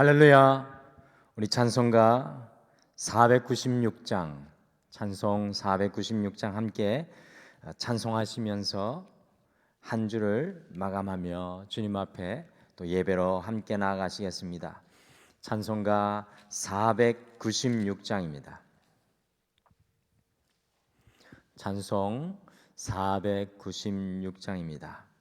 할렐루야. 우리 찬송가 496장, 찬송 496장 함께 찬송하시면서 한 주를 마감하며 주님 앞에 또 예배로 함께 나아가시겠습니다. 찬송가 496장입니다. 찬송 496장입니다.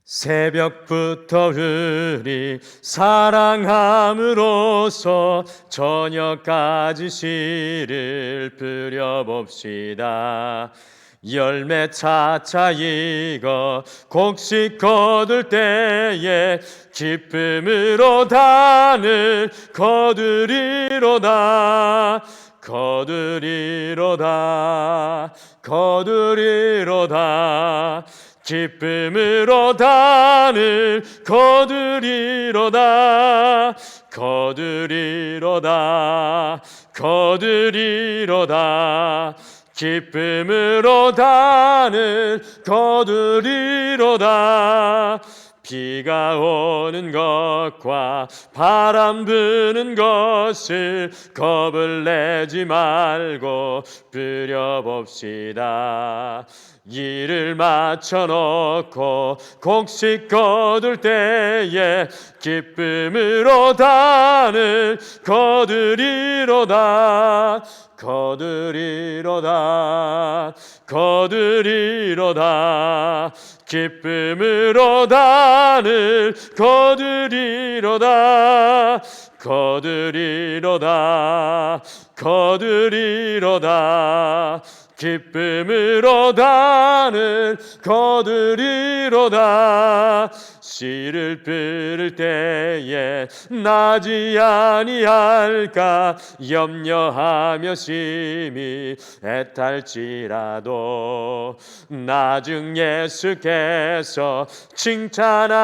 새벽부터 우리 사랑함으로써 저녁까지 씨를 뿌려봅시다. 열매 차차 익어 곡식 거둘 때에 기쁨으로 단을 거두리로다. 거두리로다. 거두리로다. 기쁨으로 단을 거두리로다. 거두리로다. 거두리로다. 기쁨으로 단을 거두리로다. 비가 오는 것과 바람 부는 것을 겁을 내지 말고 뿌려봅시다. 일을 마쳐놓고 곡식 거둘 때에 기쁨으로 단을 거두리로다. 거두리로다. 거두리로다. 기쁨으로 단을 거두리로다. 거두리로다. 거두리로다. 기쁨으로 단을 거두리로다. 씨를 뿌릴 때에 나지 아니할까 염려하며 심히 애탈지라도 나중 예수께서 칭찬하시리니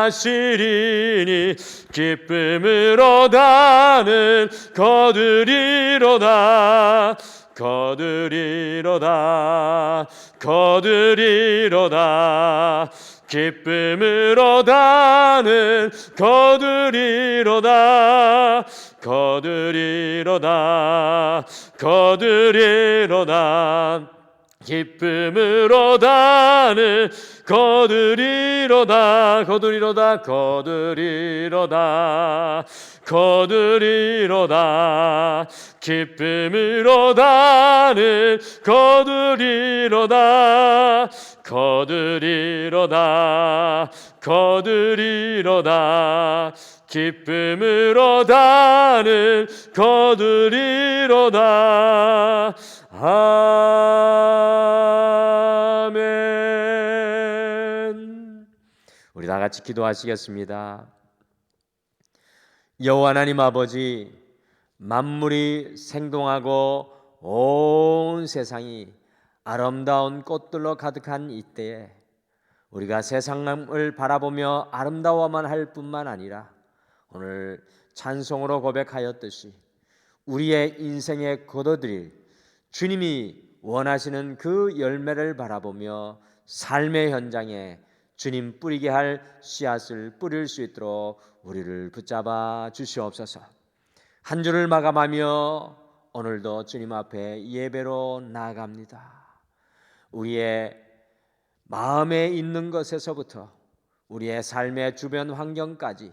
기쁨으로 단을 거두리로다. 거두리로다. 거두리로다. 기쁨으로 단을 거두리로다. 거두리로다. 거두리로다. 기쁨으로 단을 거두리로다. 거두리로다. 거두리로다. 거두리로다. 기쁨으로 단을 거두리로다. 거두리로다. 거두리로다. 기쁨으로 단을 거두리로다. 아멘. 우리 다 같이 기도하시겠습니다. 여호와 하나님 아버지, 만물이 생동하고 온 세상이 아름다운 꽃들로 가득한 이때에 우리가 세상을 바라보며 아름다워만 할 뿐만 아니라 오늘 찬송으로 고백하였듯이 우리의 인생에 거둬들일 주님이 원하시는 그 열매를 바라보며 삶의 현장에 주님 뿌리게 할 씨앗을 뿌릴 수 있도록 우리를 붙잡아 주시옵소서. 한 주를 마감하며 오늘도 주님 앞에 예배로 나아갑니다. 우리의 마음에 있는 것에서부터 우리의 삶의 주변 환경까지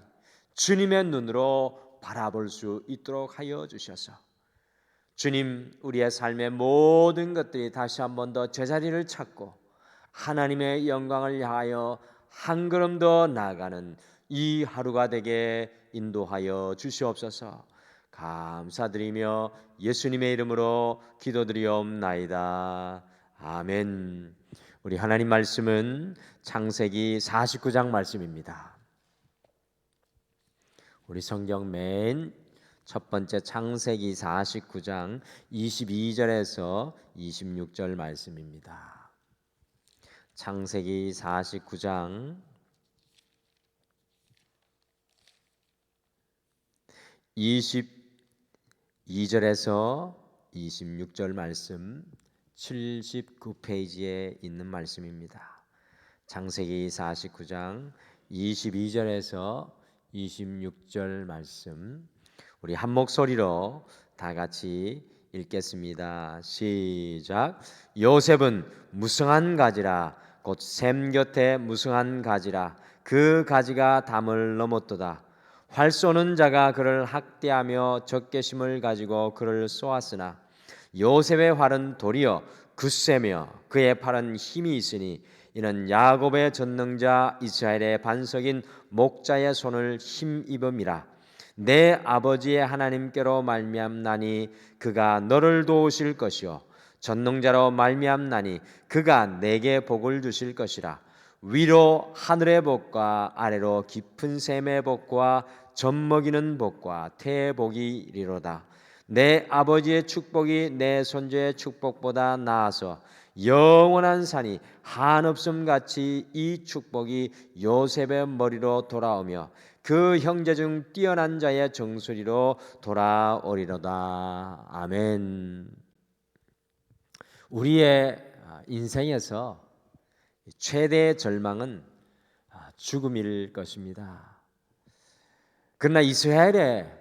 주님의 눈으로 바라볼 수 있도록 하여 주셔서 주님, 우리의 삶의 모든 것들이 다시 한 번 더 제자리를 찾고 하나님의 영광을 향하여 한 걸음 더 나아가는 이 하루가 되게 인도하여 주시옵소서. 감사드리며 예수님의 이름으로 기도드리옵나이다. 아멘. 우리 하나님 말씀은 창세기 49장 말씀입니다. 우리 성경 맨 첫 번째 창세기 49장 22절에서 26절 말씀입니다. 창세기 49장 22절에서 26절 말씀 79페이지에 있는 말씀입니다. 창세기 49장 22절에서 26절 말씀 우리 한 목소리로 다 같이 읽겠습니다. 시작. 요셉은 무성한 가지라 곧 샘 곁에 무성한 가지라 그 가지가 담을 넘었도다. 활 쏘는 자가 그를 학대하며 적개심을 가지고 그를 쏘았으나 요셉의 활은 도리어 굳세며 그의 팔은 힘이 있으니 이는 야곱의 전능자 이스라엘의 반석인 목자의 손을 힘입음이라. 내 아버지의 하나님께로 말미암나니 그가 너를 도우실 것이요 전능자로 말미암나니 그가 내게 복을 주실 것이라. 위로 하늘의 복과 아래로 깊은 샘의 복과 젖먹이는 복과 태의 복이 이리로다. 내 아버지의 축복이 내 손자의 축복보다 나아서 영원한 산이 한없음 같이 이 축복이 요셉의 머리로 돌아오며 그 형제 중 뛰어난 자의 정수리로 돌아오리로다. 아멘. 우리의 인생에서 최대의 절망은 죽음일 것입니다. 그러나 이스라엘의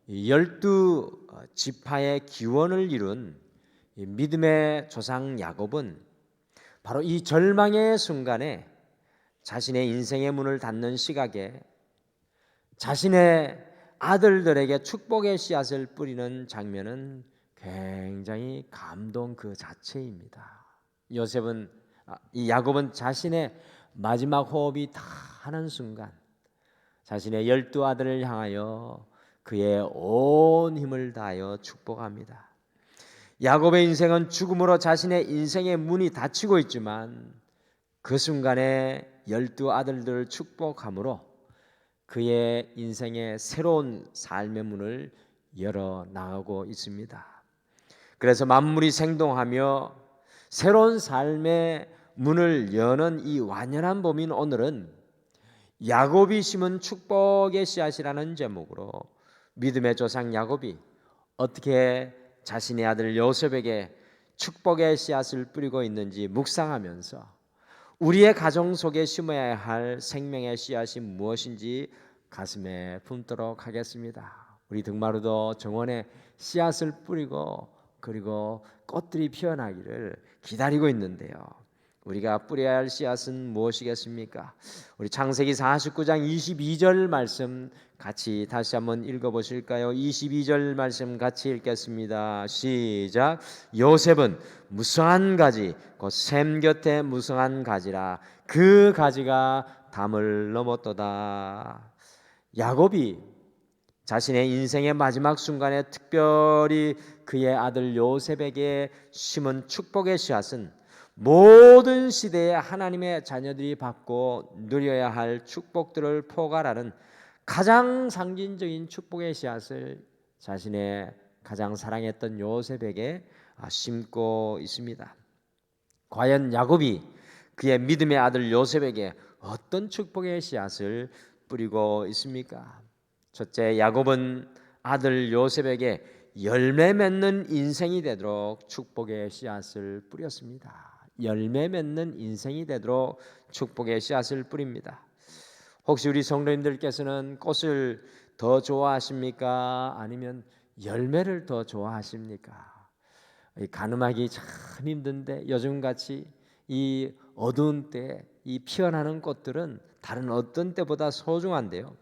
12지파의 기원을 이룬 믿음의 조상 야곱은 바로 이 절망의 순간에 자신의 인생의 문을 닫는 시각에 자신의 아들들에게 축복의 씨앗을 뿌리는 장면은 굉장히 감동 그 자체입니다. 이 야곱은 자신의 마지막 호흡이 다 하는 순간 자신의 12아들을 향하여 그의 온 힘을 다하여 축복합니다. 야곱의 인생은 죽음으로 자신의 인생의 문이 닫히고 있지만 그 순간에 12아들들을 축복함으로 그의 인생의 새로운 삶의 문을 열어 나가고 있습니다. 그래서 만물이 생동하며 새로운 삶의 문을 여는 이 완연한 봄인 오늘은 야곱이 심은 축복의 씨앗이라는 제목으로 믿음의 조상 야곱이 어떻게 자신의 아들 요셉에게 축복의 씨앗을 뿌리고 있는지 묵상하면서 우리의 가정 속에 심어야 할 생명의 씨앗이 무엇인지 가슴에 품도록 하겠습니다. 우리 등마루도 정원에 씨앗을 뿌리고 그리고 꽃들이 피어나기를 기다리고 있는데요. 우리가 뿌려야 할 씨앗은 무엇이겠습니까? 우리 창세기 49장 22절 말씀 같이 다시 한번 읽어보실까요? 22절 말씀 같이 읽겠습니다. 시작. 요셉은 무성한 가지 곧 샘 곁에 무성한 가지라 그 가지가 담을 넘었도다. 야곱이 자신의 인생의 마지막 순간에 특별히 그의 아들 요셉에게 심은 축복의 씨앗은 모든 시대에 하나님의 자녀들이 받고 누려야 할 축복들을 포괄하는 가장 상징적인 축복의 씨앗을 자신의 가장 사랑했던 요셉에게 심고 있습니다. 과연 야곱이 그의 믿음의 아들 요셉에게 어떤 축복의 씨앗을 뿌리고 있습니까? 첫째, 야곱은 아들 요셉에게 열매 맺는 인생이 되도록 축복의 씨앗을 뿌렸습니다. 열매 맺는 인생이 되도록 축복의 씨앗을 뿌립니다. 혹시 우리 성도님들께서는 꽃을 더 좋아하십니까? 아니면 열매를 더 좋아하십니까? 가늠하기 참 힘든데 요즘같이 이 어두운 때 이 피어나는 꽃들은 다른 어떤 때보다 소중한데요.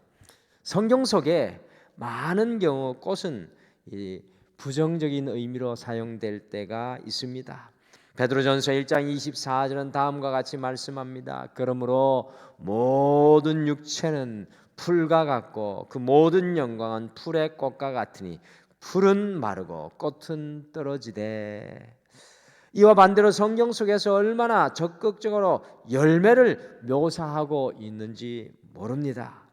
성경 속에 많은 경우 꽃은 이 부정적인 의미로 사용될 때가 있습니다. 베드로전서 1장 24절은 다음과 같이 말씀합니다. 그러므로 모든 육체는 풀과 같고 그 모든 영광은 풀의 꽃과 같으니 풀은 마르고 꽃은 떨어지되. 이와 반대로 성경 속에서 얼마나 적극적으로 열매를 묘사하고 있는지 모릅니다.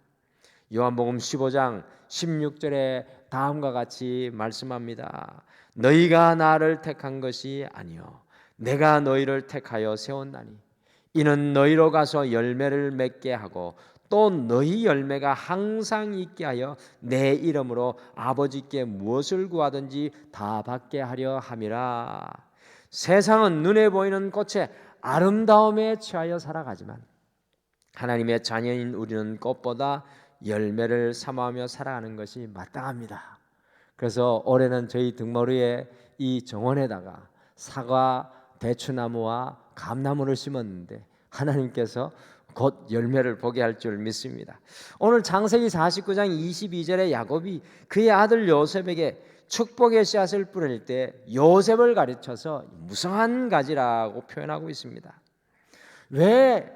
요한복음 15장 16절에 다음과 같이 말씀합니다. 너희가 나를 택한 것이 아니요 내가 너희를 택하여 세웠나니 이는 너희로 가서 열매를 맺게 하고 또 너희 열매가 항상 있게 하여 내 이름으로 아버지께 무엇을 구하든지 다 받게 하려 함이라. 세상은 눈에 보이는 꽃의 아름다움에 취하여 살아가지만 하나님의 자녀인 우리는 꽃보다 열매를 사모하며 살아가는 것이 마땅합니다. 그래서 올해는 저희 등머리에 이 정원에다가 사과, 대추나무와 감나무를 심었는데 하나님께서 곧 열매를 보게 할 줄 믿습니다. 오늘 창세기 49장 22절에 야곱이 그의 아들 요셉에게 축복의 씨앗을 뿌릴 때 요셉을 가르쳐서 무성한 가지라고 표현하고 있습니다. 왜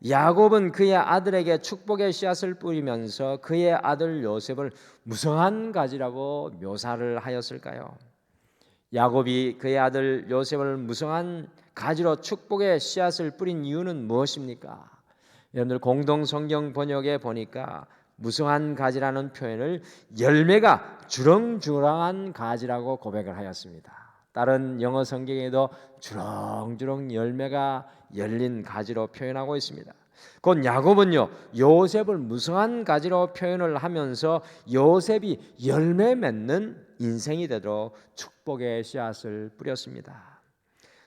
야곱은 그의 아들에게 축복의 씨앗을 뿌리면서 그의 아들 요셉을 무성한 가지라고 묘사를 하였을까요? 야곱이 그의 아들 요셉을 무성한 가지로 축복의 씨앗을 뿌린 이유는 무엇입니까? 여러분들 공동 성경 번역에 보니까 무성한 가지라는 표현을 열매가 주렁주렁한 가지라고 고백을 하였습니다. 다른 영어 성경에도 주렁주렁 열매가 열린 가지로 표현하고 있습니다. 곧 야곱은요 요셉을 무성한 가지로 표현을 하면서 요셉이 열매 맺는 인생이 되도록 축복의 씨앗을 뿌렸습니다.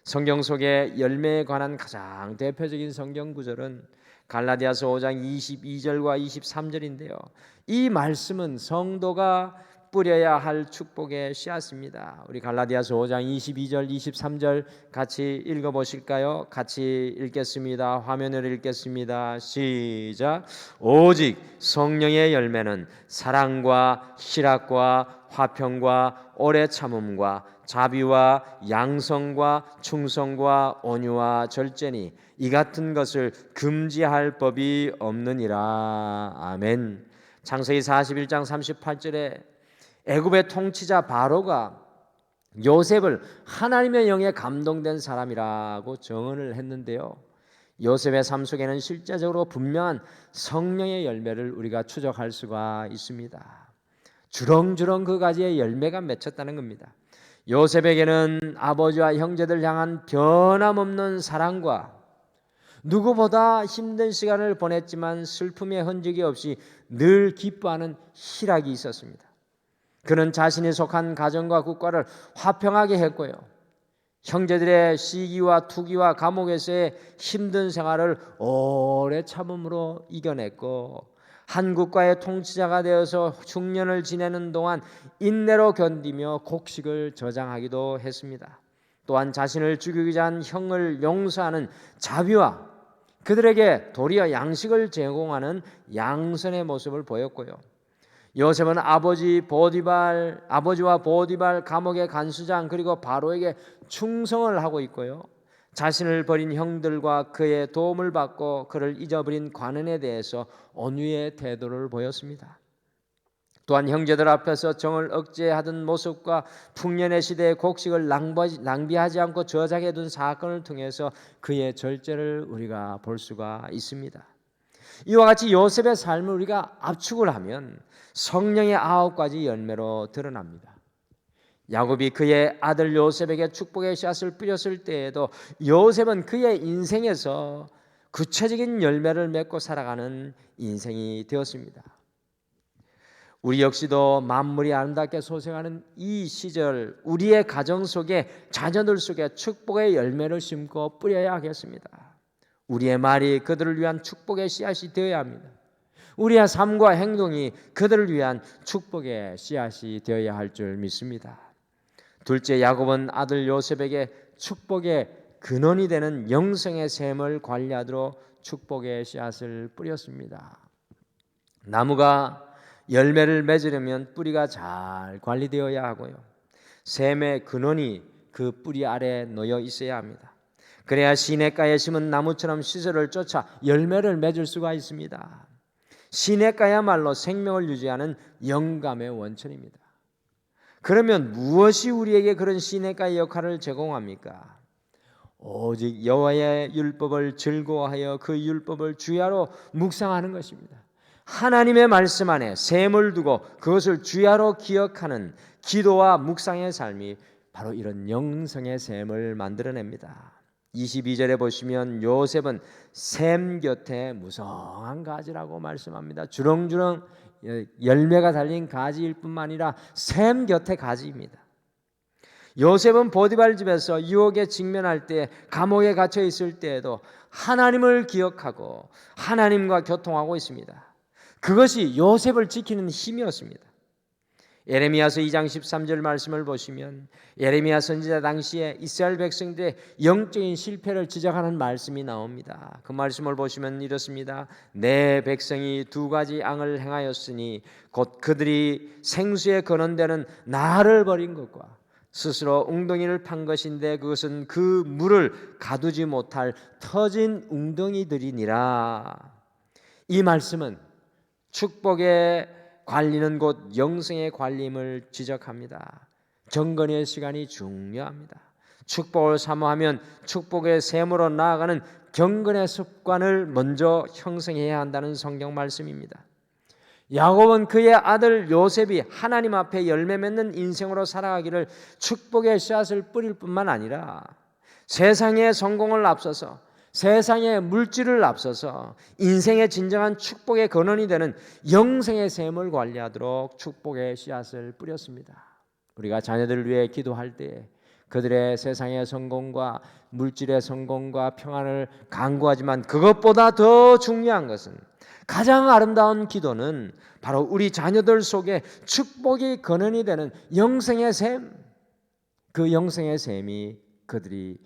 성경 속에 열매에 관한 가장 대표적인 성경 구절은 갈라디아서 5장 22절과 23절인데요. 이 말씀은 성도가 뿌려야 할 축복의 씨앗입니다. 우리 갈라디아서 5장 22절 23절 같이 읽어보실까요? 같이 읽겠습니다. 화면을 읽겠습니다. 시작. 오직 성령의 열매는 사랑과 희락과 화평과 오래 참음과 자비와 양성과 충성과 온유와 절제니 이 같은 것을 금지할 법이 없느니라. 아멘. 창세기 41장 38절에 애굽의 통치자 바로가 요셉을 하나님의 영에 감동된 사람이라고 정언을 했는데요. 요셉의 삶 속에는 실제적으로 분명한 성령의 열매를 우리가 추적할 수가 있습니다. 주렁주렁 그 가지에 열매가 맺혔다는 겁니다. 요셉에게는 아버지와 형제들 향한 변함없는 사랑과 누구보다 힘든 시간을 보냈지만 슬픔의 흔적이 없이 늘 기뻐하는 희락이 있었습니다. 그는 자신이 속한 가정과 국가를 화평하게 했고요. 형제들의 시기와 투기와 감옥에서의 힘든 생활을 오래 참음으로 이겨냈고 한 국가의 통치자가 되어서 흉년을 지내는 동안 인내로 견디며 곡식을 저장하기도 했습니다. 또한 자신을 죽이고자 한 형을 용서하는 자비와 그들에게 도리어 양식을 제공하는 양선의 모습을 보였고요. 요셉은 아버지와 보디발 감옥의 간수장 그리고 바로에게 충성을 하고 있고요. 자신을 버린 형들과 그의 도움을 받고 그를 잊어버린 관원에 대해서 온유의 태도를 보였습니다. 또한 형제들 앞에서 정을 억제하던 모습과 풍년의 시대의 곡식을 낭비하지 않고 저장해둔 사건을 통해서 그의 절제를 우리가 볼 수가 있습니다. 이와 같이 요셉의 삶을 우리가 압축을 하면 성령의 9가지 열매로 드러납니다. 야곱이 그의 아들 요셉에게 축복의 씨앗을 뿌렸을 때에도 요셉은 그의 인생에서 구체적인 열매를 맺고 살아가는 인생이 되었습니다. 우리 역시도 만물이 아름답게 소생하는 이 시절 우리의 가정 속에 자녀들 속에 축복의 열매를 심고 뿌려야 하겠습니다. 우리의 말이 그들을 위한 축복의 씨앗이 되어야 합니다. 우리의 삶과 행동이 그들을 위한 축복의 씨앗이 되어야 할 줄 믿습니다. 둘째, 야곱은 아들 요셉에게 축복의 근원이 되는 영성의 샘을 관리하도록 축복의 씨앗을 뿌렸습니다. 나무가 열매를 맺으려면 뿌리가 잘 관리되어야 하고요. 샘의 근원이 그 뿌리 아래에 놓여 있어야 합니다. 그래야 시냇가에 심은 나무처럼 시설을 쫓아 열매를 맺을 수가 있습니다. 시냇가야말로 생명을 유지하는 영감의 원천입니다. 그러면 무엇이 우리에게 그런 시냇가의 역할을 제공합니까? 오직 여호와의 율법을 즐거워하여 그 율법을 주야로 묵상하는 것입니다. 하나님의 말씀 안에 샘을 두고 그것을 주야로 기억하는 기도와 묵상의 삶이 바로 이런 영성의 샘을 만들어냅니다. 22절에 보시면 요셉은 샘 곁에 무성한 가지라고 말씀합니다. 주렁주렁 열매가 달린 가지일 뿐만 아니라 샘 곁에 가지입니다. 요셉은 보디발 집에서 유혹에 직면할 때, 감옥에 갇혀 있을 때에도 하나님을 기억하고 하나님과 교통하고 있습니다. 그것이 요셉을 지키는 힘이었습니다. 예레미야서 2장 13절 말씀을 보시면 예레미야 선지자 당시에 이스라엘 백성들의 영적인 실패를 지적하는 말씀이 나옵니다. 그 말씀을 보시면 이렇습니다. 내 백성이 두 가지 앙을 행하였으니 곧 그들이 생수에 거는데는 나를 버린 것과 스스로 웅덩이를 판 것인데 그것은 그 물을 가두지 못할 터진 웅덩이들이니라. 이 말씀은 축복의 관리는 곧 영생의 관리임을 지적합니다. 경건의 시간이 중요합니다. 축복을 사모하면 축복의 샘으로 나아가는 경건의 습관을 먼저 형성해야 한다는 성경 말씀입니다. 야곱은 그의 아들 요셉이 하나님 앞에 열매 맺는 인생으로 살아가기를 축복의 씨앗을 뿌릴 뿐만 아니라 세상의 성공을 앞서서, 세상의 물질을 앞서서 인생의 진정한 축복의 근원이 되는 영생의 샘을 관리하도록 축복의 씨앗을 뿌렸습니다. 우리가 자녀들을 위해 기도할 때 그들의 세상의 성공과 물질의 성공과 평안을 간구하지만 그것보다 더 중요한 것은, 가장 아름다운 기도는 바로 우리 자녀들 속에 축복의 근원이 되는 영생의 샘, 그 영생의 샘이 그들이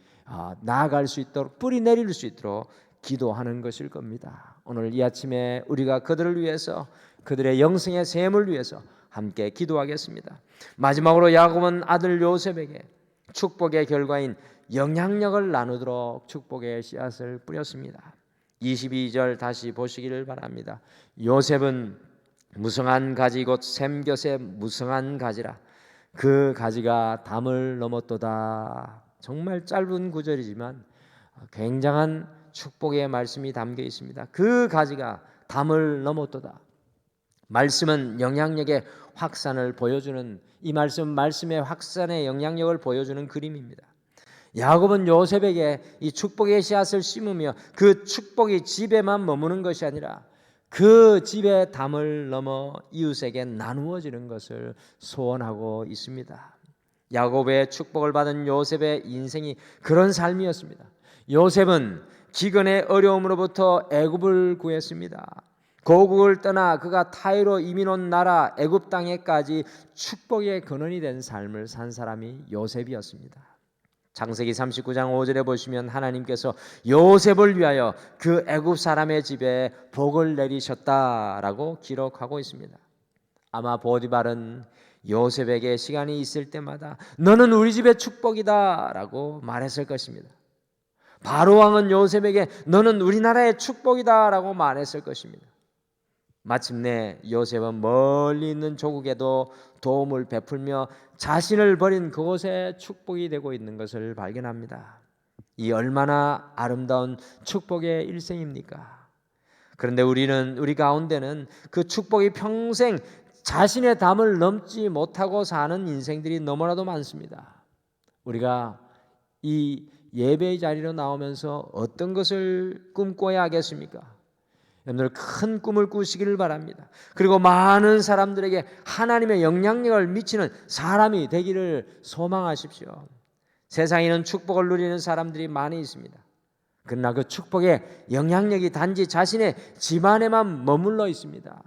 나아갈 수 있도록, 뿌리 내릴 수 있도록 기도하는 것일 겁니다. 오늘 이 아침에 우리가 그들을 위해서, 그들의 영생의 샘을 위해서 함께 기도하겠습니다. 마지막으로 야곱은 아들 요셉에게 축복의 결과인 영향력을 나누도록 축복의 씨앗을 뿌렸습니다. 22절 다시 보시기를 바랍니다. 요셉은 무성한 가지 곧 샘곁의 무성한 가지라. 그 가지가 담을 넘었도다. 정말 짧은 구절이지만 굉장한 축복의 말씀이 담겨 있습니다. 그 가지가 담을 넘었도다. 말씀은 영향력의 확산을 보여주는, 이 말씀의 확산의 영향력을 보여주는 그림입니다. 야곱은 요셉에게 이 축복의 씨앗을 심으며 그 축복이 집에만 머무는 것이 아니라 그 집의 담을 넘어 이웃에게 나누어지는 것을 소원하고 있습니다. 야곱의 축복을 받은 요셉의 인생이 그런 삶이었습니다. 요셉은 기근의 어려움으로부터 애굽을 구했습니다. 고국을 떠나 그가 타이로 이민 온 나라 애굽 땅에까지 축복의 근원이 된 삶을 산 사람이 요셉이었습니다. 창세기 39장 5절에 보시면 하나님께서 요셉을 위하여 그 애굽 사람의 집에 복을 내리셨다라고 기록하고 있습니다. 아마 보디발은 요셉에게 시간이 있을 때마다 너는 우리 집의 축복이다라고 말했을 것입니다. 바로 왕은 요셉에게 너는 우리나라의 축복이다라고 말했을 것입니다. 마침내 요셉은 멀리 있는 조국에도 도움을 베풀며 자신을 버린 그곳에 축복이 되고 있는 것을 발견합니다. 이 얼마나 아름다운 축복의 일생입니까? 그런데 우리 가운데는 그 축복이 평생 자신의 담을 넘지 못하고 사는 인생들이 너무나도 많습니다. 우리가 이 예배의 자리로 나오면서 어떤 것을 꿈꿔야 하겠습니까? 여러분들 큰 꿈을 꾸시기를 바랍니다. 그리고 많은 사람들에게 하나님의 영향력을 미치는 사람이 되기를 소망하십시오. 세상에는 축복을 누리는 사람들이 많이 있습니다. 그러나 그 축복의 영향력이 단지 자신의 집안에만 머물러 있습니다.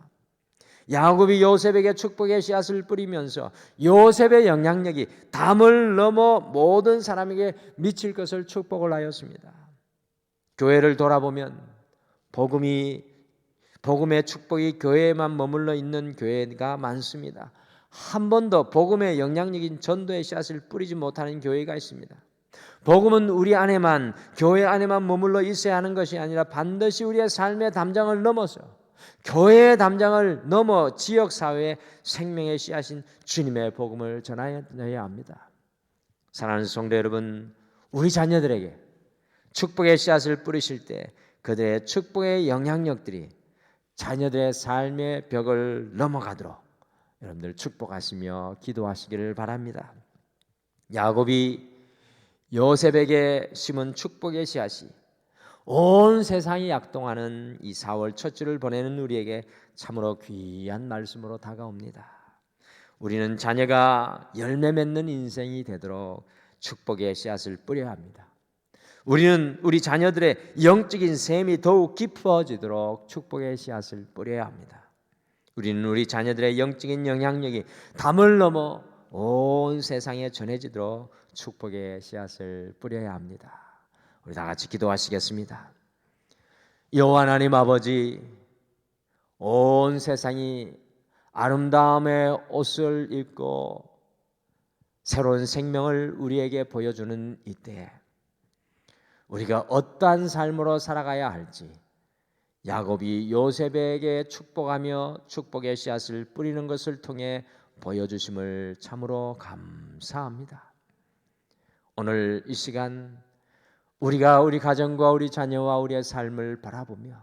야곱이 요셉에게 축복의 씨앗을 뿌리면서 요셉의 영향력이 담을 넘어 모든 사람에게 미칠 것을 축복을 하였습니다. 교회를 돌아보면 복음의 축복이 교회에만 머물러 있는 교회가 많습니다. 한 번도 복음의 영향력인 전도의 씨앗을 뿌리지 못하는 교회가 있습니다. 복음은 우리 안에만, 교회 안에만 머물러 있어야 하는 것이 아니라 반드시 우리의 삶의 담장을 넘어서, 교회의 담장을 넘어 지역사회의 생명의 씨앗인 주님의 복음을 전하여야 합니다. 사랑하는 성도 여러분, 우리 자녀들에게 축복의 씨앗을 뿌리실 때 그들의 축복의 영향력들이 자녀들의 삶의 벽을 넘어가도록 여러분들 축복하시며 기도하시기를 바랍니다. 야곱이 요셉에게 심은 축복의 씨앗이 온 세상이 약동하는 이 4월 첫 주를 보내는 우리에게 참으로 귀한 말씀으로 다가옵니다. 우리는 자녀가 열매 맺는 인생이 되도록 축복의 씨앗을 뿌려야 합니다. 우리는 우리 자녀들의 영적인 셈이 더욱 깊어지도록 축복의 씨앗을 뿌려야 합니다. 우리는 우리 자녀들의 영적인 영향력이 담을 넘어 온 세상에 전해지도록 축복의 씨앗을 뿌려야 합니다. 우리 다 같이 기도하시겠습니다. 여호와 하나님 아버지, 온 세상이 아름다움의 옷을 입고 새로운 생명을 우리에게 보여주는 이때에 우리가 어떠한 삶으로 살아가야 할지 야곱이 요셉에게 축복하며 축복의 씨앗을 뿌리는 것을 통해 보여주심을 참으로 감사합니다. 오늘 이 시간 우리가 우리 가정과 우리 자녀와 우리의 삶을 바라보며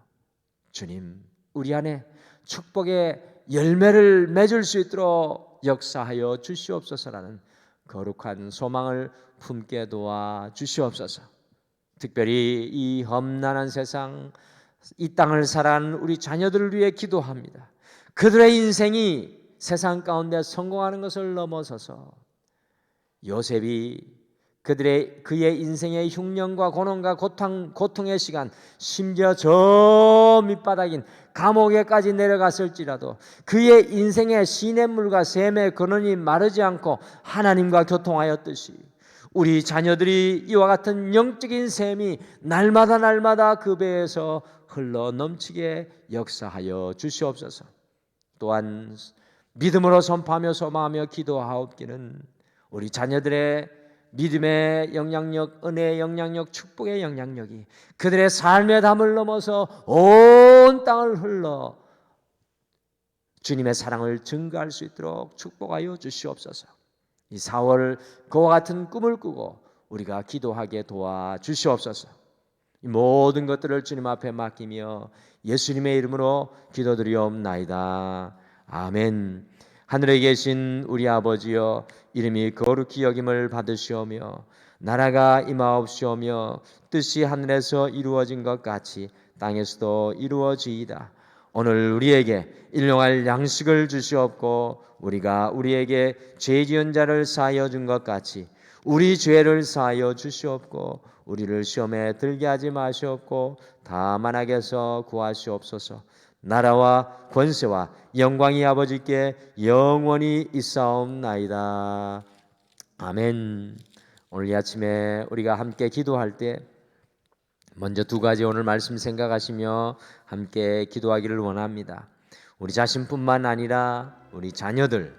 주님, 우리 안에 축복의 열매를 맺을 수 있도록 역사하여 주시옵소서라는 거룩한 소망을 품게 도와 주시옵소서. 특별히 이 험난한 세상, 이 땅을 살아가는 우리 자녀들을 위해 기도합니다. 그들의 인생이 세상 가운데 성공하는 것을 넘어서서 요셉이 그의 인생의 흉년과 고난과 고통의 시간, 심지어 저 밑바닥인 감옥에까지 내려갔을지라도 그의 인생의 시냇물과 샘의 근원이 마르지 않고 하나님과 교통하였듯이 우리 자녀들이 이와 같은 영적인 샘이 날마다 그 배에서 흘러 넘치게 역사하여 주시옵소서. 또한 믿음으로 선포하며 소망하며 기도하옵기는 우리 자녀들의 믿음의 영향력, 은혜의 영향력, 축복의 영향력이 그들의 삶의 담을 넘어서 온 땅을 흘러 주님의 사랑을 증거할 수 있도록 축복하여 주시옵소서. 이 4월 그와 같은 꿈을 꾸고 우리가 기도하게 도와 주시옵소서. 이 모든 것들을 주님 앞에 맡기며 예수님의 이름으로 기도드리옵나이다. 아멘. 하늘에 계신 우리 아버지여, 이름이 거룩히 여김을 받으시오며 나라가 임하옵시오며 뜻이 하늘에서 이루어진 것 같이 땅에서도 이루어지이다. 오늘 우리에게 일용할 양식을 주시옵고 우리가 우리에게 죄 지은 자를 사하여 준 것 같이 우리 죄를 사하여 주시옵고 우리를 시험에 들게 하지 마시옵고 다만 악에서 구하시옵소서. 나라와 권세와 영광이 아버지께 영원히 있사옵나이다. 아멘. 오늘 이 아침에 우리가 함께 기도할 때 먼저 두 가지 오늘 말씀 생각하시며 함께 기도하기를 원합니다. 우리 자신뿐만 아니라 우리 자녀들,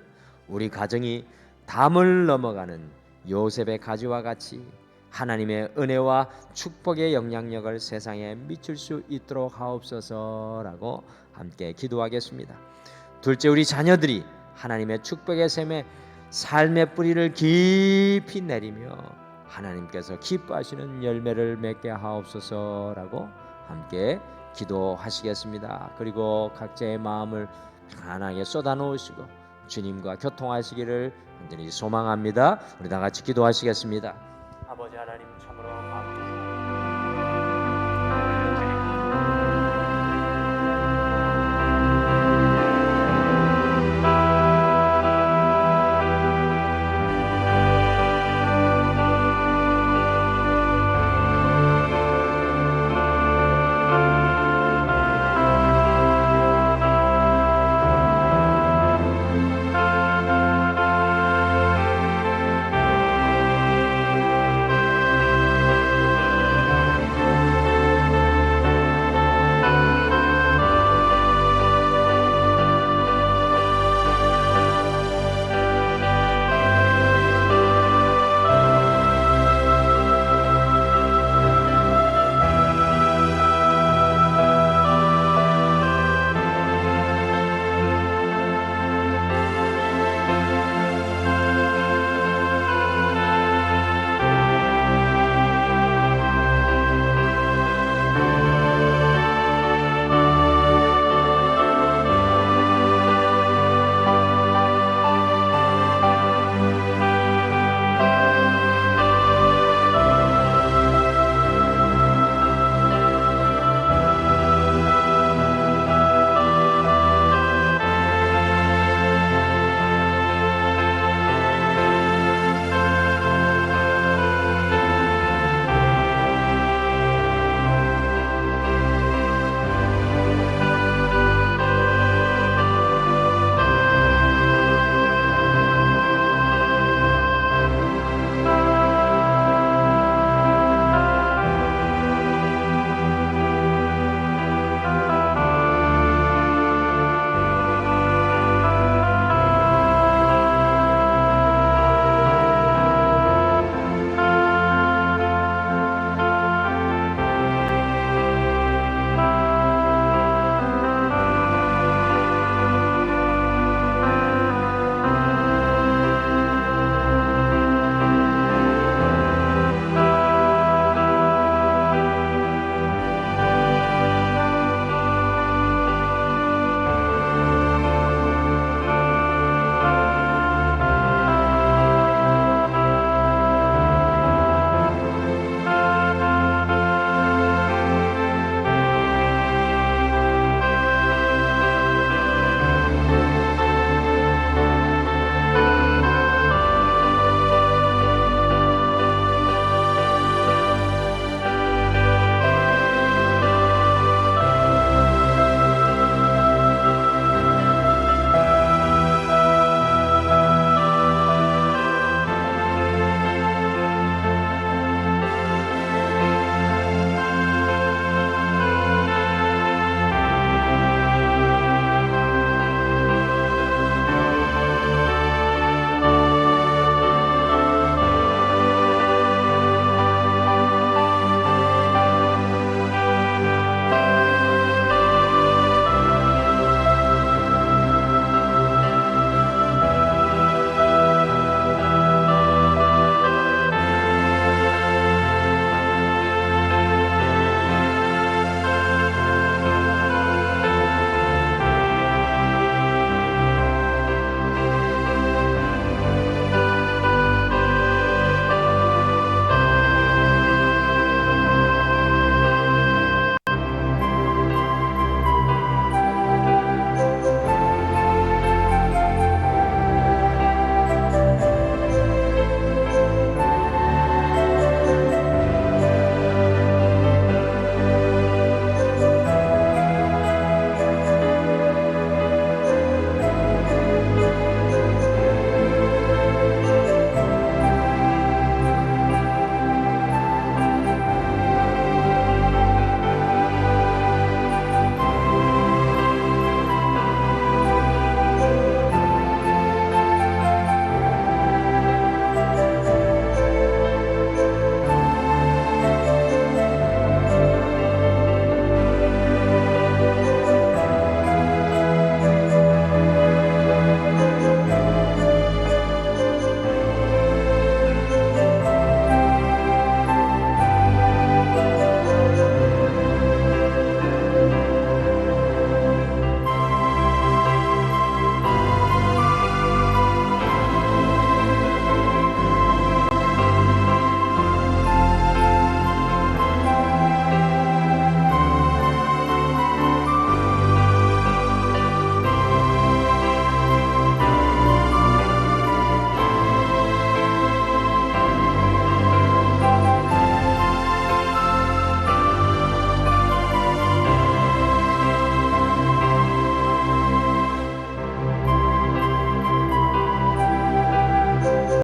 우리 가정이 담을 넘어가는 요셉의 가지와 같이 하나님의 은혜와 축복의 영향력을 세상에 미칠 수 있도록 하옵소서라고 함께 기도하겠습니다. 둘째, 우리 자녀들이 하나님의 축복의 샘에 삶의 뿌리를 깊이 내리며 하나님께서 기뻐하시는 열매를 맺게 하옵소서라고 함께 기도하시겠습니다. 그리고 각자의 마음을 편안하게 쏟아놓으시고 주님과 교통하시기를 간절히 소망합니다. 우리 다 같이 기도하시겠습니다. 아버지 하나님, 참